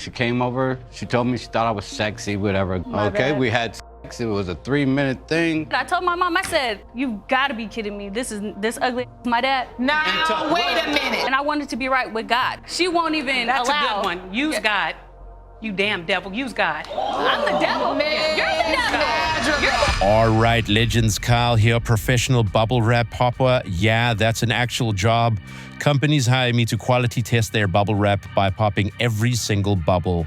She came over, she told me she thought I was sexy, whatever. Okay, we had sex, it was a 3-minute thing. I told my mom, I said, you gotta be kidding me. This ugly my dad. Now, wait a minute. And I wanted to be right with God. She won't even That's allow. a good one. Use God. You damn devil, use God. I'm the devil. Man, You're the devil. You're the All right, legends, Kyle here, professional bubble wrap popper. Yeah, that's an actual job. Companies hire me to quality test their bubble wrap by popping every single bubble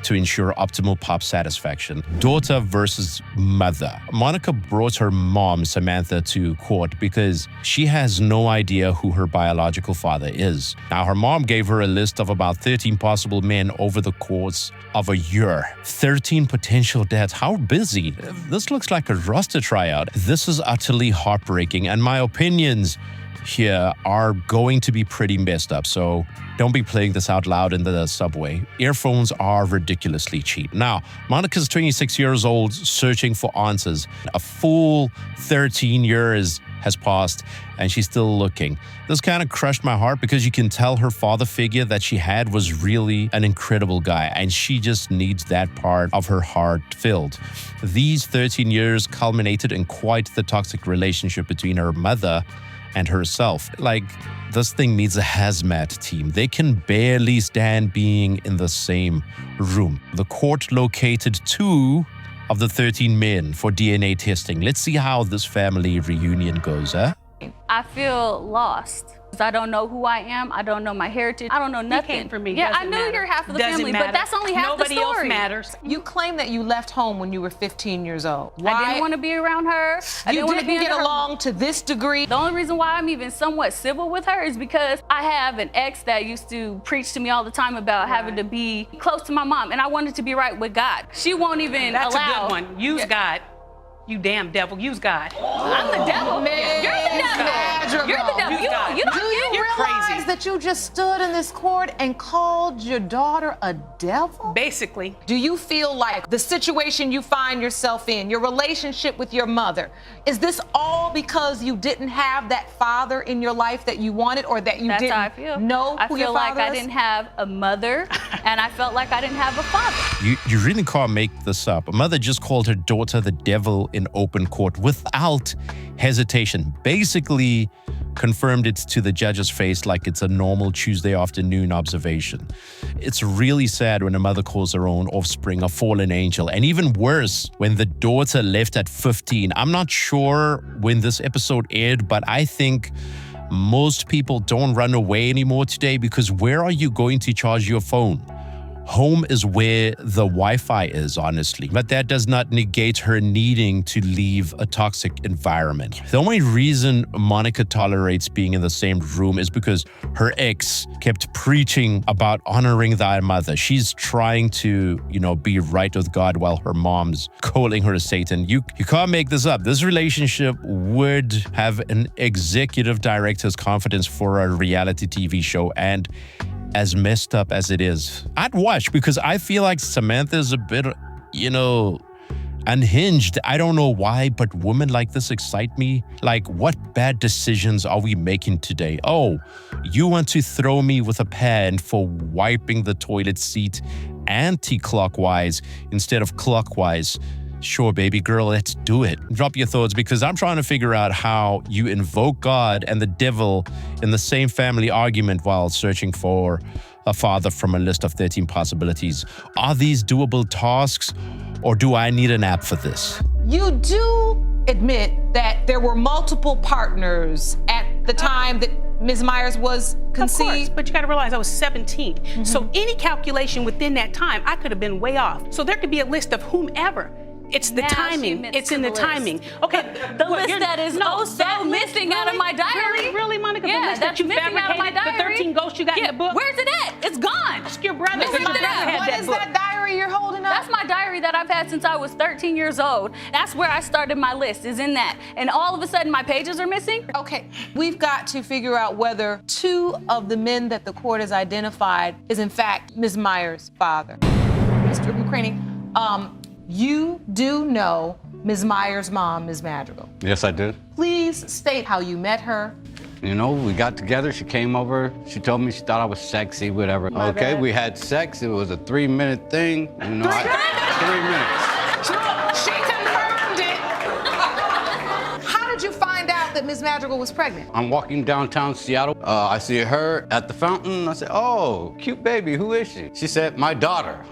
to ensure optimal pop satisfaction. Daughter versus mother. Monica brought her mom, Samantha, to court because she has no idea who her biological father is. Now, her mom gave her a list of about 13 possible men over the course of a year. 13 potential dads. How busy? This looks like a roster tryout. This is utterly heartbreaking, and my opinions here are going to be pretty messed up, so don't be playing this out loud in the subway. Earphones are ridiculously cheap. Now, Monica's 26 years old, searching for answers. A full 13 years has passed, and she's still looking. This kind of crushed my heart because you can tell her father figure that she had was really an incredible guy, and she just needs that part of her heart filled. These 13 years culminated in quite the toxic relationship between her mother and herself. Like, this thing needs a hazmat team. They can barely stand being in the same room. The court located 2 of the 13 men for DNA testing. Let's see how this family reunion goes, huh? I feel lost. I don't know who I am. I don't know my heritage. I don't know nothing. You came for me. Yeah, Doesn't I knew matter. you're half of the Doesn't family, matter. but that's only half Nobody the story. else matters. You claim that you left home when you were 15 years old. Why? I didn't want to be around her. I You didn't want to didn't be get under her. along to this degree. The only reason why I'm even somewhat civil with her is because I have an ex that used to preach to me all the time about having to be close to my mom, and I wanted to be right with God. She won't even That's allow. a good one. Use God. You damn devil, use God. I'm the devil. Man, You're the devil. You're the devil. Use You God. don't, you don't Do you You're realize crazy. that you just stood in this court and called your daughter a devil? Basically. Do you feel like the situation you find yourself in, your relationship with your mother, is this all because you didn't have that father in your life that you wanted, or that you That's didn't how I feel. know I who feel your like father I is? didn't have a mother, and I felt like I didn't have a father. You really can't make this up. A mother just called her daughter the devil in open court without hesitation. Basically confirmed it to the judge's face like it's a normal Tuesday afternoon observation. It's really sad when a mother calls her own offspring a fallen angel, and even worse when the daughter left at 15. I'm not sure when this episode aired, but I think most people don't run away anymore today, because where are you going to charge your phone? Home is where the Wi-Fi is, honestly. But that does not negate her needing to leave a toxic environment. The only reason Monica tolerates being in the same room is because her ex kept preaching about honoring thy mother. She's trying to, be right with God while her mom's calling her Satan. You can't make this up. This relationship would have an executive director's confidence for a reality TV show, and as messed up as it is, I'd watch, because I feel like Samantha's a bit, unhinged. I don't know why, but women like this excite me. Like, what bad decisions are we making today? Oh, you want to throw me with a pan for wiping the toilet seat anti-clockwise instead of clockwise. Sure, baby girl, let's do it. Drop your thoughts, because I'm trying to figure out how you invoke God and the devil in the same family argument while searching for a father from a list of 13 possibilities. Are these doable tasks, or do I need an app for this? You do admit that there were multiple partners at the time that Ms. Myers was conceived? Of course, but you got to realize I was 17. So any calculation within that time, I could have been way off. So there could be a list of whomever. It's the Now she timing. admits It's to in the the list. timing. Okay. The list that is that list, missing out of my diary. Really, Monica? Yeah, the list that's that you missing out of my fabricated, the diary. 13 ghosts you got in the book? Where's it at? It's gone. Ask your brother. Ms. His brother Myers, had What that is book. that diary you're holding up? That's my diary that I've had since I was 13 years old. That's where I started my list, is in that. And all of a sudden, my pages are missing. Okay, we've got to figure out whether 2 of the men that the court has identified is in fact Ms. Myers' father. Mr. McCraney, you do know Ms. Myers' mom, Ms. Madrigal. Yes, I did. Please state how you met her You know, we got together, she came over, she told me she thought I was sexy, whatever. Okay, we had sex, it was a 3-minute thing. You know, 3 minutes. She confirmed it. How did you find out that Ms. Madrigal was pregnant? I'm walking downtown Seattle. I see her at the fountain. I said, oh, cute baby, who is she? She said, my daughter.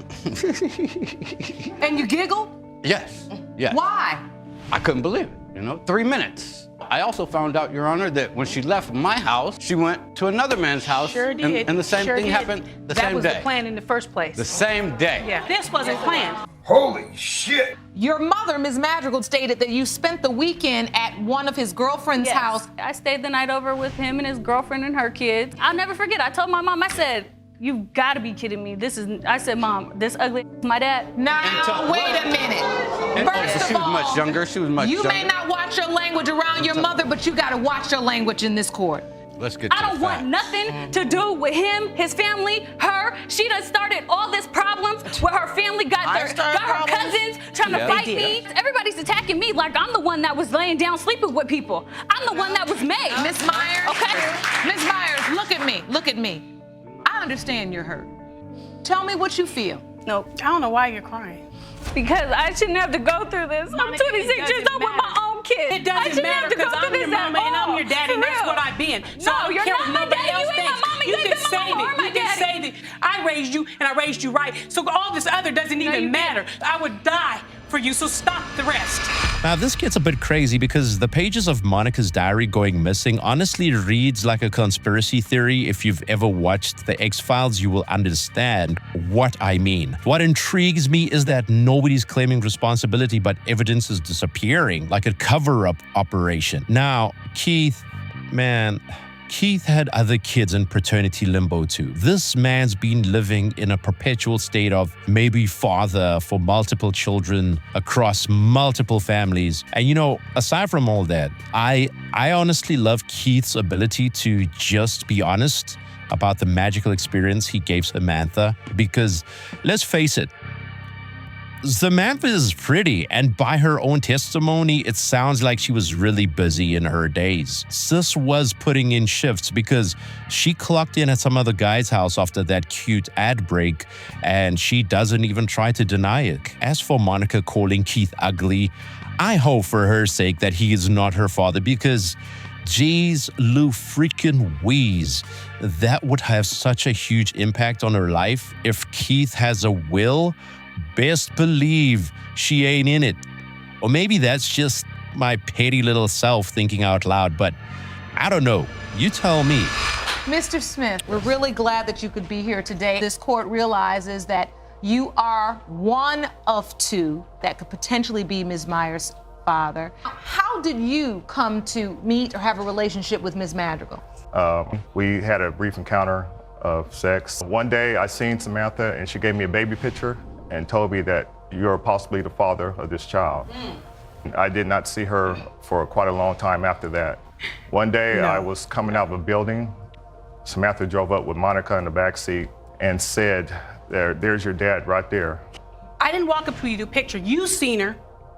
And you giggled? Yes, yes. Why? I couldn't believe it, you know, 3 minutes. I also found out, Your Honor, that when she left my house, she went to another man's house. Sure did. And the same thing happened the same day. That was the plan in the first place. The same day. Yeah, this wasn't planned. Holy shit! Your mother, Ms. Madrigal, stated that you spent the weekend at one of his girlfriend's Yes. house. I stayed the night over with him and his girlfriend and her kids. I'll never forget, I told my mom, I said, you've got to be kidding me. I said, Mom, this ugly is my dad. Now, wait a minute. And First she of was all, much younger. She was much you younger. may not watch your language around your mother, but you got to watch your language in this court. Let's get to I don't the want facts. nothing to do with him, his family, her. She done started all this problems where her family got her cousins trying to fight me. Everybody's attacking me like I'm the one that was laying down sleeping with people. I'm the one that was made. Ms. Myers, Okay. Ms. Myers, look at me. Look at me. I understand you're hurt. Tell me what you feel. No, I don't know why you're crying. because I shouldn't have to go through this. I'm 26 years old with my own kids. It doesn't matter because I'm your mama and I'm your daddy, and that's what I've been. So No, I don't you're care not what my nobody daddy. else You ain't my thinks. mama. You You ain't can been my say mama or that. my You can daddy. say that I raised you and I raised you right. So all this other doesn't you even matter. didn't. I would die for you. So stop the rest. Now, this gets a bit crazy because the pages of Monica's diary going missing honestly reads like a conspiracy theory. If you've ever watched The X-Files, you will understand what I mean. What intrigues me is that nobody's claiming responsibility, but evidence is disappearing, like a cover-up operation. Now, Keith had other kids in paternity limbo too. This man's been living in a perpetual state of maybe father for multiple children across multiple families. And you know, aside from all that, I honestly love Keith's ability to just be honest about the magical experience he gave Samantha, because let's face it, Samantha is pretty, and by her own testimony, it sounds like she was really busy in her days. Sis was putting in shifts because she clocked in at some other guy's house after that cute ad break, and she doesn't even try to deny it. As for Monica calling Keith ugly, I hope for her sake that he is not her father, because geez, Lou freaking wheeze. That would have such a huge impact on her life. If Keith has a will, best believe she ain't in it. Or maybe that's just my petty little self thinking out loud, but I don't know. You tell me. Mr. Smith, we're really glad that you could be here today. This court realizes that you are one of two that could potentially be Ms. Myers' father. How did you come to meet or have a relationship with Ms. Madrigal? We had a brief encounter of sex. One day I seen Samantha and she gave me a baby picture and told me that you're possibly the father of this child. I did not see her for quite a long time after that. One day I was coming out of a building. Samantha drove up with Monica in the back seat and said, there's your dad right there. I didn't walk up to you to picture. You seen her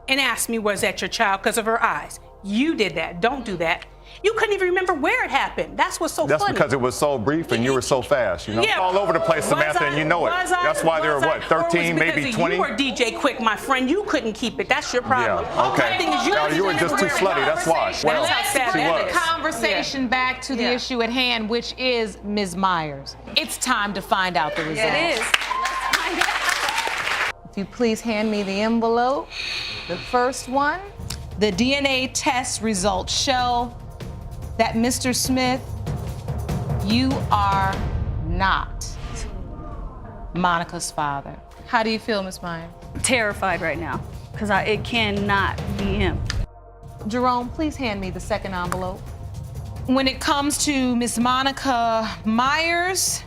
and asked me, was that your child, because of her eyes. You did that. Don't do that. You couldn't even remember where it happened. That's what's so funny. That's because it was so brief and you were so fast. You know, Yeah. it's all over the place, Samantha, and you know it. That's why there were, what, 13, maybe 20? You were DJ Quick, my friend. You couldn't keep it. That's your problem. Yeah, okay. The thing is, No, you were just too slutty, that's why. Well, That's how sad she that was. is. Conversation back to the Yeah. issue at hand, which is Ms. Myers. It's time to find out the results. It is. Let's find out. If you please hand me the envelope, the first one. The DNA test results show that Mr. Smith, you are not Monica's father. How do you feel, Ms. Myers? Terrified right now because it cannot be him. Jerome, please hand me the second envelope. When it comes to Ms. Monica Myers,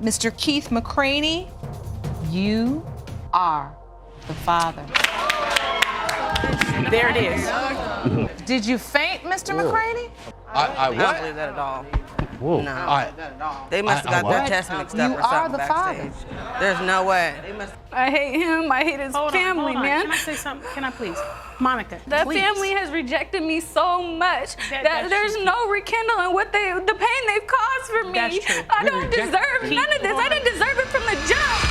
Mr. Keith McCraney, you are the father. There it is. Did you faint, Mr. McCraney? I what? that at all. Whoa. No. They must have got their test mixed up You or are something the father. backstage. There's no way. They must. I hate him. I hate his family, man. Can I say something? Can I please? Monica, The please. family has rejected me so much that that's there's true. no rekindling the pain they've caused for me. That's true. I don't deserve none of this. I didn't deserve it from the jump.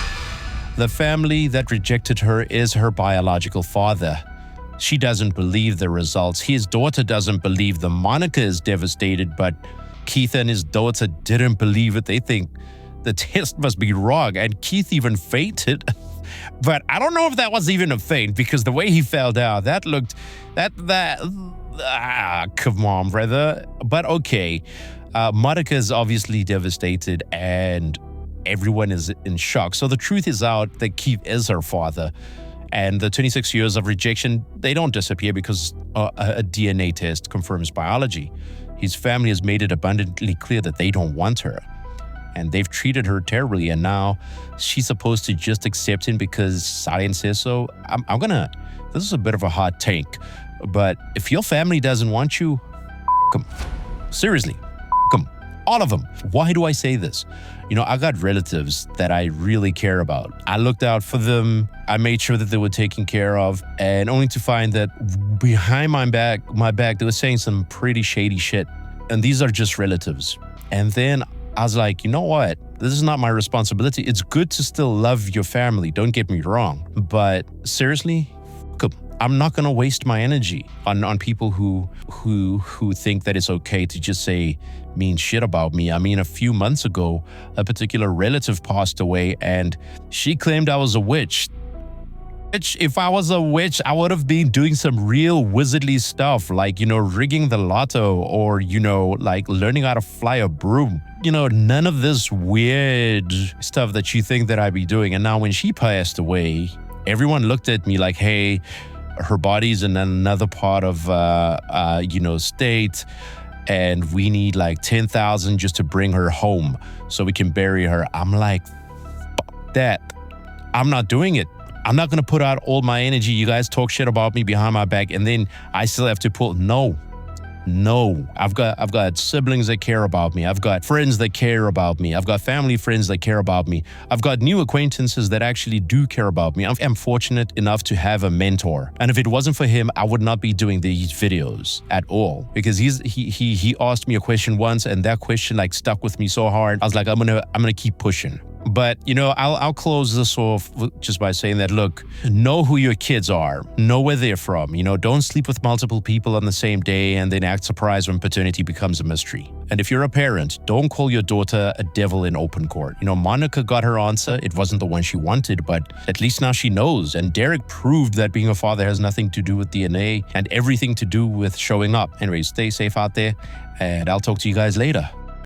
The family that rejected her is her biological father. She doesn't believe the results. His daughter doesn't believe them. Monica is devastated, but Keith and his daughter didn't believe it. They think the test must be wrong, and Keith even fainted. But I don't know if that was even a feint, because the way he fell down, that looked, come on, brother. But okay, Monica is obviously devastated, and everyone is in shock. So the truth is out that Keith is her father. And the 26 years of rejection, they don't disappear because a DNA test confirms biology. His family has made it abundantly clear that they don't want her. And they've treated her terribly. And now she's supposed to just accept him because science says so. This is a bit of a hot take. But if your family doesn't want you, them. Seriously, them. All of them. Why do I say this? You know, I got relatives that I really care about. I looked out for them. I made sure that they were taken care of, and only to find that behind my back, they were saying some pretty shady shit. And these are just relatives. And then I was like, you know what? This is not my responsibility. It's good to still love your family. Don't get me wrong. But seriously, I'm not gonna waste my energy on people who think that it's okay to just say mean shit about me. I mean, a few months ago, a particular relative passed away, and she claimed I was a witch. If I was a witch, I would have been doing some real wizardly stuff, like, you know, rigging the lotto, or, you know, like learning how to fly a broom. You know, none of this weird stuff that you think that I'd be doing. And now when she passed away, everyone looked at me like, hey, her body's in another part of, state, and we need like 10,000 just to bring her home so we can bury her. I'm like, fuck that. I'm not doing it. I'm not going to put out all my energy. You guys talk shit about me behind my back, and then I still have to pull. No. I've got siblings that care about me. I've got friends that care about me. I've got family friends that care about me. I've got new acquaintances that actually do care about me. I'm fortunate enough to have a mentor. And if it wasn't for him, I would not be doing these videos at all, because he asked me a question once, and that question like stuck with me so hard. I was like, I'm gonna keep pushing. But, you know, I'll close this off just by saying that, look, know who your kids are, know where they're from. You know, don't sleep with multiple people on the same day and then act surprised when paternity becomes a mystery. And if you're a parent, don't call your daughter a devil in open court. You know, Monica got her answer. It wasn't the one she wanted, but at least now she knows. And Derek proved that being a father has nothing to do with DNA and everything to do with showing up. Anyway, stay safe out there, and I'll talk to you guys later.